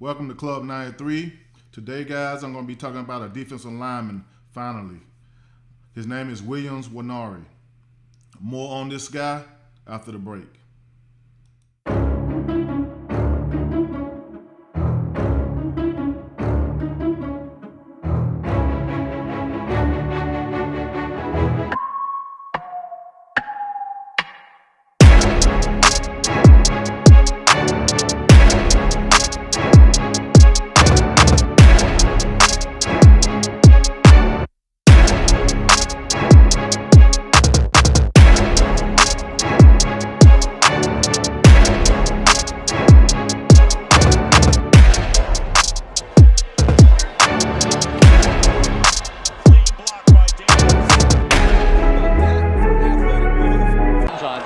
Welcome to Club 93. Today, guys, I'm going to be talking about a defensive lineman, finally. His name is Nwaneri. More on this guy after the break.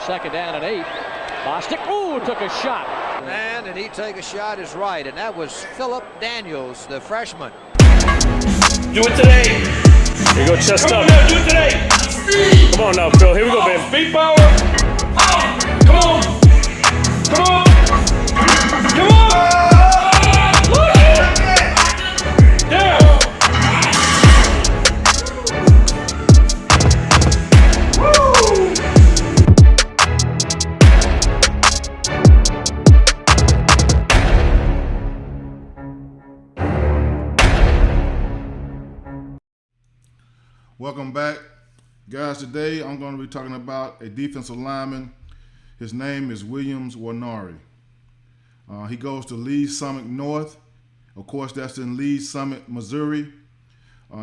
Second down and 8. Bostic, took a shot. And he take a shot is right, and that was Philip Daniels, the freshman. Do it today. Here you go, chest Come up. on now, do it today. Speed. Come on now, Phil. Here we go, baby. Speed power. Power. Come on. Come on. Come on. Look it. Down. Welcome back. Guys, today I'm going to be talking about a defensive lineman. His name is Nwaneri. He goes to Lee's Summit North. Of course, that's in Lee's Summit, Missouri.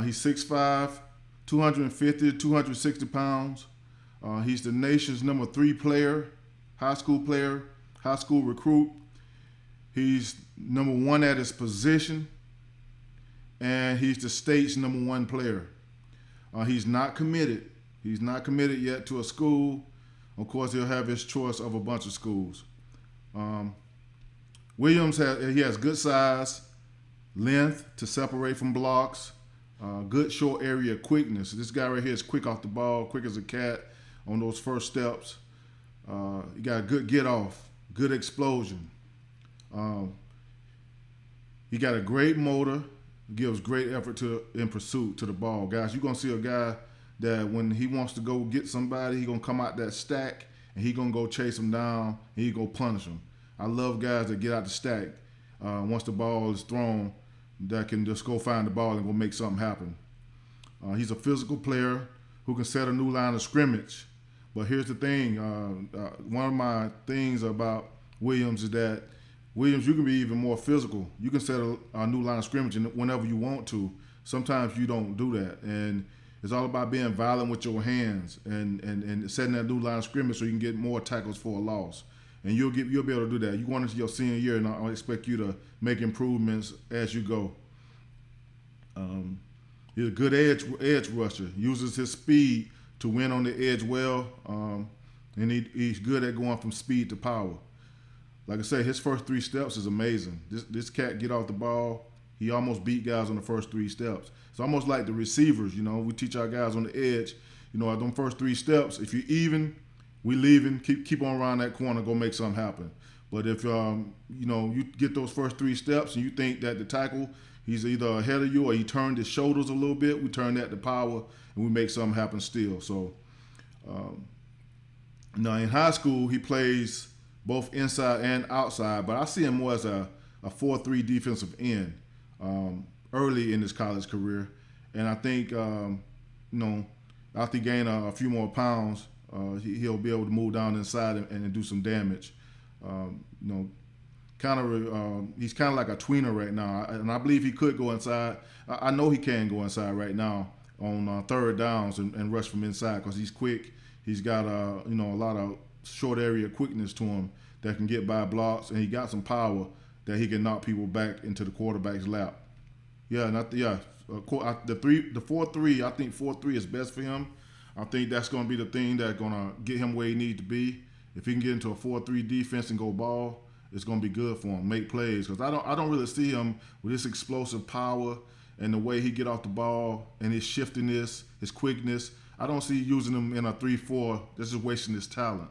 He's 6'5", 250 to 260 pounds. He's the nation's number 3 player, high school recruit. He's number 1 at his position, and he's the state's number 1 player. He's not committed. He's not committed yet to a school. Of course, he'll have his choice of a bunch of schools. Williams has good size, length to separate from blocks, good short area quickness. This guy right here is quick off the ball, quick as a cat on those first steps. He got a good get off, good explosion. He got a great motor. Gives great effort in pursuit to the ball. Guys, you're going to see a guy that when he wants to go get somebody, he's going to come out that stack and he's going to go chase him down and he's going to punish him. I love guys that get out the stack once the ball is thrown, that can just go find the ball and go make something happen. He's a physical player who can set a new line of scrimmage. But here's the thing. One of my things about Williams is that Williams, you can be even more physical. You can set a new line of scrimmage whenever you want to. Sometimes you don't do that. And it's all about being violent with your hands and setting that new line of scrimmage so you can get more tackles for a loss. And you'll be able to do that. You go into your senior year, and I expect you to make improvements as you go. He's a good edge rusher. Uses his speed to win on the edge well. And he's good at going from speed to power. Like I say, his first 3 steps is amazing. This cat get off the ball. He almost beat guys on the first 3 steps. It's almost like the receivers, we teach our guys on the edge, at them first 3 steps, if you're even, we leaving, keep on around that corner, go make something happen. But if, you get those first 3 steps and you think that the tackle, he's either ahead of you or he turned his shoulders a little bit, we turn that to power and we make something happen still. So, now in high school, he plays both inside and outside, but I see him more as a 4-3 defensive end early in his college career. And I think, after he gain a few more pounds, he'll be able to move down inside and do some damage. He's kind of like a tweener right now, and I believe he could go inside. I know he can go inside right now on third downs and rush from inside because he's quick. He's got a lot of short area quickness to him that can get by blocks, and he got some power that he can knock people back into the quarterback's lap. The 4-3, I think 4-3 is best for him. I think that's going to be the thing that's going to get him where he needs to be. If he can get into a 4-3 defense and go ball, it's going to be good for him, make plays. Because I don't really see him with his explosive power and the way he get off the ball and his shiftiness, his quickness. I don't see using him in a 3-4. That's just wasting his talent.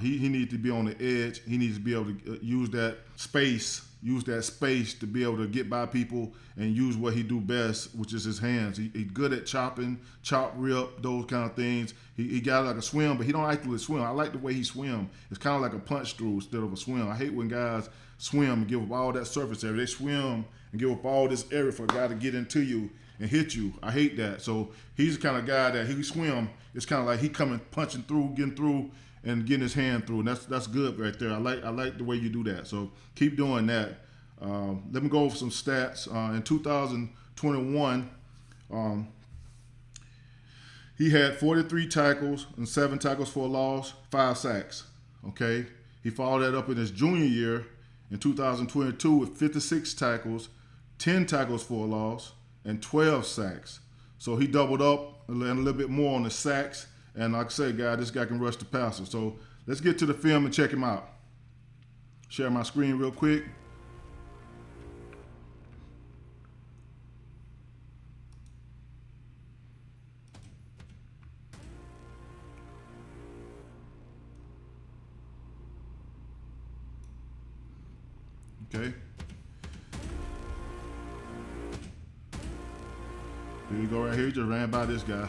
He needs to be on the edge. He needs to be able to use that space use that space to be able to get by people and use what he do best, which is his hands. He's good at chopping, chop, rip, those kind of things. He got like a swim, but he don't actually swim. I like the way he swim. It's kind of like a punch through instead of a swim. I hate when guys swim and give up all that surface area. They swim and give up all this area for a guy to get into you and hit you. I hate that. So he's the kind of guy that he swim. It's kind of like he coming, punching through, getting through, and getting his hand through, and that's good right there. I like the way you do that. So keep doing that. Let me go over some stats. In 2021, he had 43 tackles and 7 tackles for a loss, 5 sacks. Okay, he followed that up in his junior year in 2022 with 56 tackles, 10 tackles for a loss, and 12 sacks. So he doubled up and a little bit more on the sacks. And like I say, guys, this guy can rush the passer. So let's get to the film and check him out. Share my screen real quick. Okay. Here you go right here. He just ran by this guy.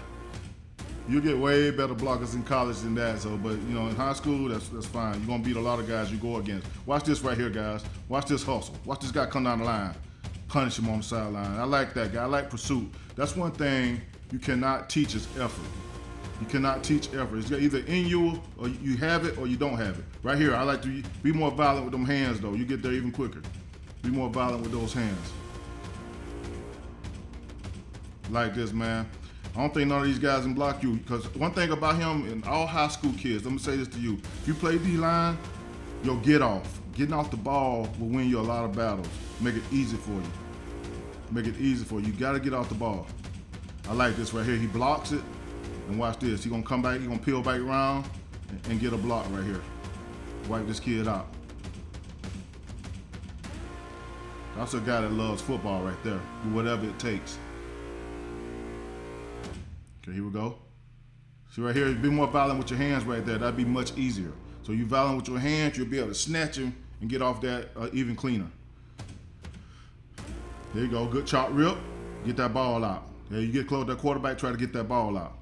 You get way better blockers in college than that. So, but you know, in high school, that's fine. You're gonna beat a lot of guys you go against. Watch this right here, guys. Watch this hustle. Watch this guy come down the line, punish him on the sideline. I like that guy. I like pursuit. That's one thing you cannot teach is effort. You cannot teach effort. It's either in you or you have it or you don't have it. Right here, I like to be more violent with them hands though. You get there even quicker. Be more violent with those hands. Like this, man. I don't think none of these guys can block you, because one thing about him and all high school kids, let me say this to you. If you play D-line, you'll get off. Getting off the ball will win you a lot of battles. Make it easy for you. Make it easy for you. You gotta get off the ball. I like this right here. He blocks it, and watch this. He's gonna come back, he's gonna peel back around and get a block right here. Wipe this kid out. That's a guy that loves football right there. Do whatever it takes. Okay, here we go. See right here, be more violent with your hands right there. That'd be much easier. So you violent with your hands, you'll be able to snatch him and get off that even cleaner. There you go, good chop rip. Get that ball out. There you get close to that quarterback, try to get that ball out.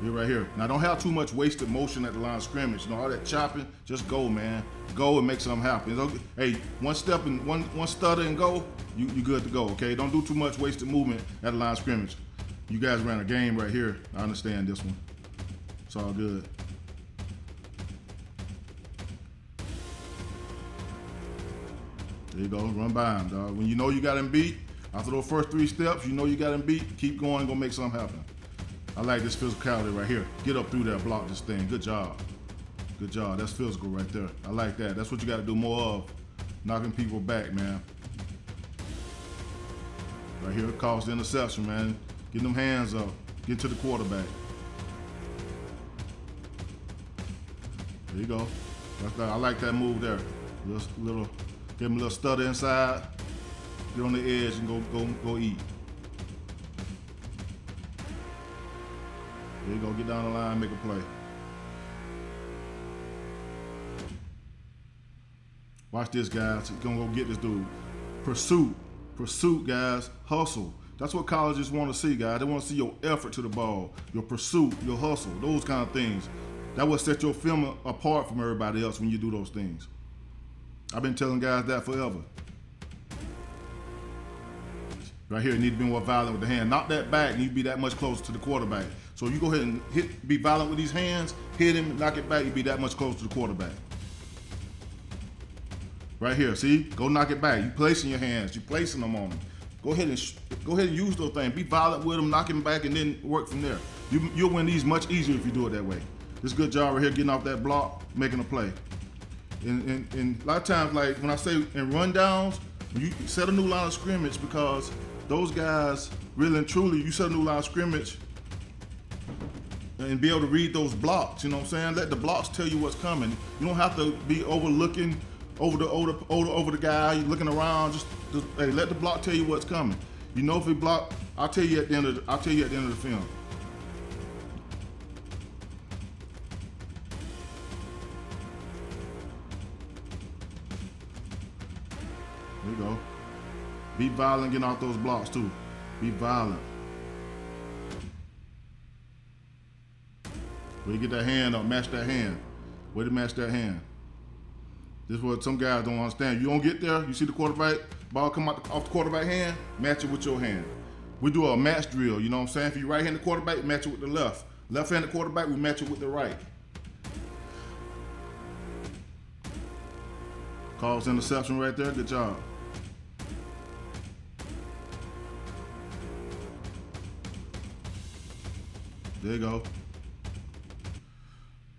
Here right here. Now don't have too much wasted motion at the line of scrimmage. You know, all that chopping, just go, man. Go and make something happen. Okay. Hey, one step and one stutter and go, you good to go, okay? Don't do too much wasted movement at the line of scrimmage. You guys ran a game right here. I understand this one. It's all good. There you go, run by him, dog. When you know you got him beat, after those first 3 steps, you know you got him beat, keep going, go make something happen. I like this physicality right here. Get up through there, block this thing. Good job. Good job. That's physical right there. I like that. That's what you got to do more of. Knocking people back, man. Right here, cause the interception, man. Getting them hands up. Get to the quarterback. There you go. I like that move there. Little, give him a little stutter inside. Get on the edge and go eat. There you go, get down the line, make a play. Watch this, guys. He's gonna go get this dude. Pursuit, guys. Hustle. That's what colleges want to see, guys. They want to see your effort to the ball, your pursuit, your hustle, those kind of things. That will set your film apart from everybody else when you do those things. I've been telling guys that forever. Right here, you need to be more violent with the hand. Knock that back, and you be that much closer to the quarterback. So you go ahead and be violent with these hands, hit him, knock it back, you be that much closer to the quarterback. Right here, see? Go knock it back. You placing your hands, you placing them on him. Go ahead and use those things. Be violent with them, knock him back, and then work from there. You'll win these much easier if you do it that way. This good job right here, getting off that block, making a play. And a lot of times, like when I say in rundowns, you set a new line of scrimmage, because those guys, really and truly, you set a new line of scrimmage and be able to read those blocks, you know what I'm saying? Let the blocks tell you what's coming. You don't have to be overlooking over the guy, you're looking around, just hey, let the block tell you what's coming. You know if he block, I'll tell you at the end of the film. There you go. Be violent getting off those blocks too. Be violent. Where you get that hand up, match that hand. Way to match that hand. This is what some guys don't understand. You don't get there, you see the quarterback, ball come out off the quarterback hand, match it with your hand. We do a match drill, you know what I'm saying? If you right-handed quarterback, match it with the left. Left-handed quarterback, we match it with the right. Calls interception right there, good job. There you go.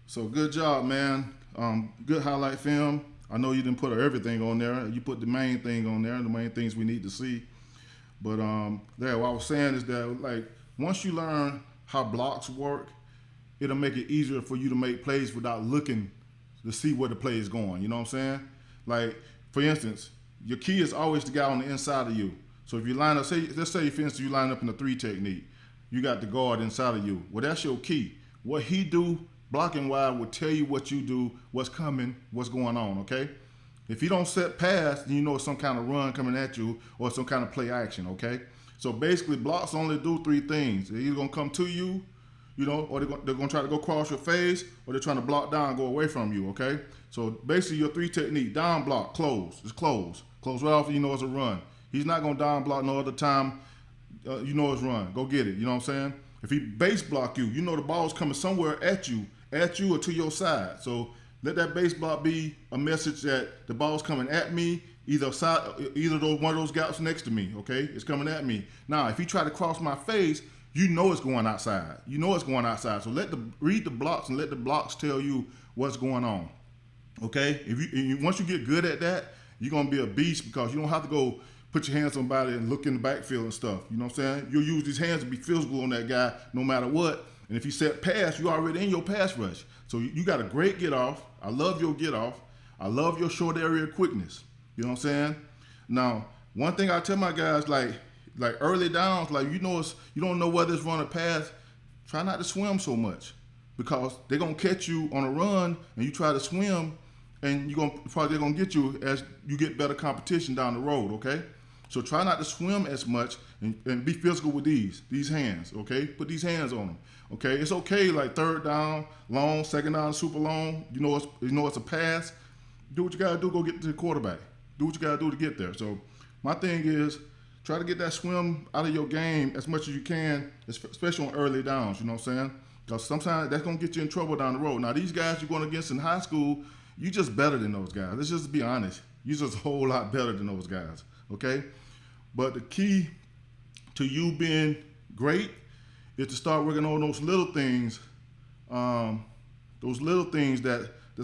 So good job, man. Good highlight film. I know you didn't put everything on there. You put the main thing on there, the main things we need to see. But yeah, what I was saying is that like once you learn how blocks work, it'll make it easier for you to make plays without looking to see where the play is going. You know what I'm saying? Like for instance, your key is always the guy on the inside of you. So if you line up, let's say for instance you line up in the 3 technique, you got the guard inside of you. Well, that's your key. What he do blocking wide will tell you what you do, what's coming, what's going on, okay? If you don't set pass, then you know it's some kind of run coming at you or some kind of play action, okay? So basically, blocks only do 3 things. They're either going to come to you, you know, or they're going to try to go across your face, or they're trying to block down, go away from you, okay? So basically, your 3 technique, down block, close. Just close. Close right off, you know it's a run. He's not going to down block no other time. You know it's run. Go get it, you know what I'm saying? If he base block you, you know the ball's coming somewhere at you or to your side. So let that base block be a message that the ball's coming at me, either one of those gaps next to me, okay? It's coming at me. Now, if he try to cross my face, you know it's going outside. You know it's going outside. So read the blocks and let the blocks tell you what's going on, okay? Once you get good at that, you're gonna be a beast because you don't have to go put your hands on somebody and look in the backfield and stuff. You know what I'm saying? You'll use these hands to be physical on that guy no matter what. And if you set pass, you're already in your pass rush. So you got a great get off. I love your get off. I love your short area quickness. You know what I'm saying? Now, one thing I tell my guys, like early downs, like you don't know whether it's run or pass, try not to swim so much because they're gonna catch you on a run and you try to swim and they're gonna get you as you get better competition down the road, okay? So try not to swim as much and be physical with these hands, okay? Put these hands on them, okay? It's okay, like 3rd down, long, 2nd down, super long. You know it's a pass. Do what you gotta do. Go get to the quarterback. Do what you gotta do to get there. So my thing is try to get that swim out of your game as much as you can, especially on early downs. You know what I'm saying? Because sometimes that's gonna get you in trouble down the road. Now these guys you're going against in high school, you just better than those guys. Let's just be honest. You're just a whole lot better than those guys. Okay? But the key to you being great is to start working on those little things that's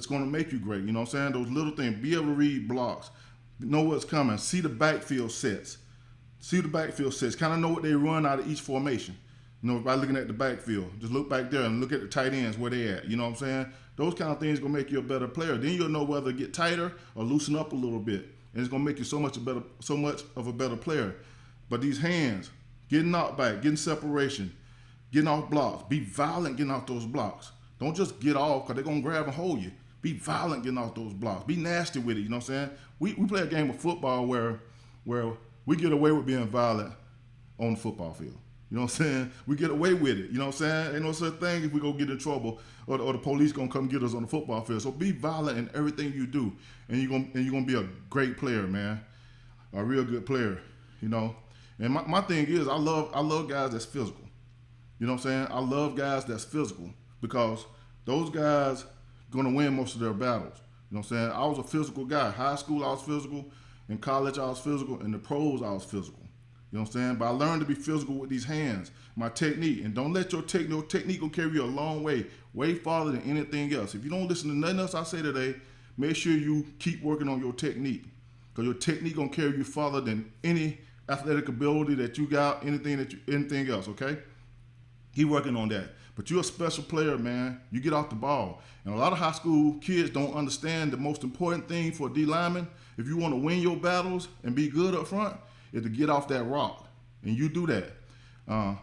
going to make you great. You know what I'm saying? Those little things. Be able to read blocks. Know what's coming. See the backfield sets. Kind of know what they run out of each formation. You know, by looking at the backfield. Just look back there and look at the tight ends, where they at. You know what I'm saying? Those kind of things going to make you a better player. Then you'll know whether to get tighter or loosen up a little bit. And it's going to make you so much of a better player. But these hands, getting knocked back, getting separation, getting off blocks, be violent getting off those blocks. Don't just get off because they're going to grab and hold you. Be violent getting off those blocks. Be nasty with it, you know what I'm saying? We play a game of football where we get away with being violent on the football field. You know what I'm saying? We get away with it. You know what I'm saying? Ain't no such thing if we go get in trouble or the police gonna come get us on the football field. So be violent in everything you do, and you're gonna be a great player, man, a real good player. You know. And my thing is, I love guys that's physical. You know what I'm saying? I love guys that's physical because those guys gonna win most of their battles. You know what I'm saying? I was a physical guy. High school I was physical, in college I was physical, in the pros I was physical. You know what I'm saying? But I learned to be physical with these hands, my technique. And don't let your technique will carry you a long way farther than anything else. If you don't listen to nothing else I say today, make sure you keep working on your technique. Because your technique gonna carry you farther than any athletic ability that you got, anything else, okay? Keep working on that. But you're a special player, man. You get off the ball. And a lot of high school kids don't understand the most important thing for a D lineman, if you want to win your battles and be good up front, is to get off that rock, and you do that. I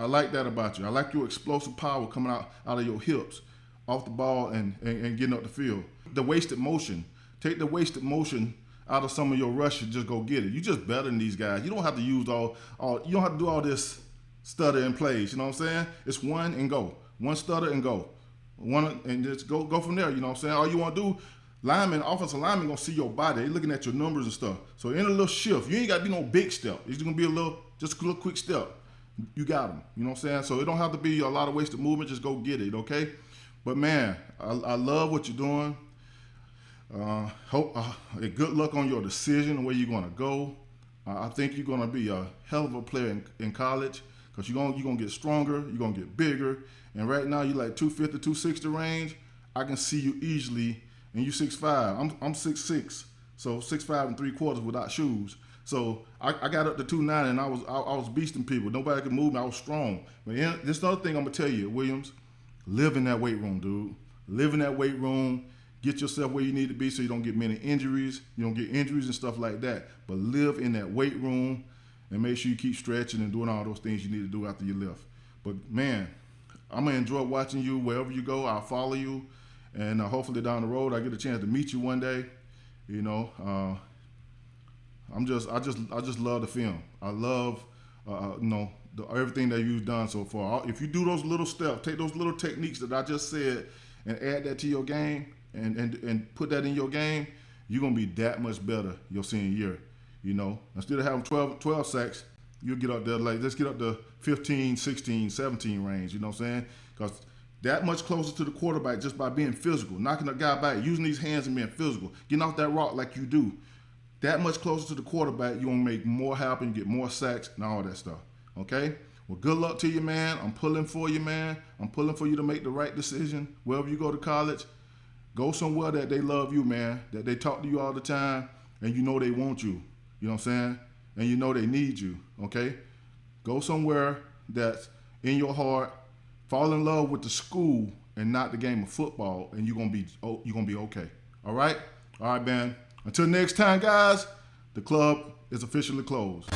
like that about you. I like your explosive power coming out of your hips, off the ball and getting up the field. The wasted motion. Take the wasted motion out of some of your rushes, just go get it. You just better than these guys. You don't have to use all you don't have to do all this stutter and plays. You know what I'm saying? It's one and go. One stutter and go. One and just go from there. You know what I'm saying? All you want to do, offensive lineman gonna see your body. They looking at your numbers and stuff. So in a little shift, you ain't got to be no big step. It's gonna be just a little quick step. You got them. You know what I'm saying? So it don't have to be a lot of wasted movement. Just go get it, okay? But man, I love what you're doing. Good luck on your decision where you're gonna go. I think you're gonna be a hell of a player in college because you're gonna get stronger. You're gonna get bigger. And right now you're like 250, 260 range. I can see you easily. And you 6'5". I'm 6'6", so 6'5 3/4 without shoes. So I got up to 290 and I was beasting people. Nobody could move me. I was strong. But this other thing I'm gonna tell you, Williams, live in that weight room, dude. Live in that weight room. Get yourself where you need to be so you don't get many injuries. You don't get injuries and stuff like that. But live in that weight room and make sure you keep stretching and doing all those things you need to do after you lift. But man, I'm gonna enjoy watching you wherever you go. I'll follow you, and hopefully down the road I get a chance to meet you one day. You know, I just love the film. I love everything that you've done so far. If you do those little steps, take those little techniques that I just said, and add that to your game, and put that in your game, you're gonna be that much better your senior year. You know, instead of having 12 sacks, you'll get up there, like, let's get up to 15, 16, 17 range, you know what I'm saying? Because that much closer to the quarterback just by being physical, knocking a guy back, using these hands and being physical, getting off that rock like you do. That much closer to the quarterback, you're going to make more happen, get more sacks, and all that stuff, okay? Well, good luck to you, man. I'm pulling for you, man. I'm pulling for you to make the right decision wherever you go to college. Go somewhere that they love you, man, that they talk to you all the time, and you know they want you. You know what I'm saying? And you know they need you, okay? Go somewhere that's in your heart. Fall in love with the school and not the game of football, and you're gonna be okay. All right, man. Until next time, guys. The club is officially closed.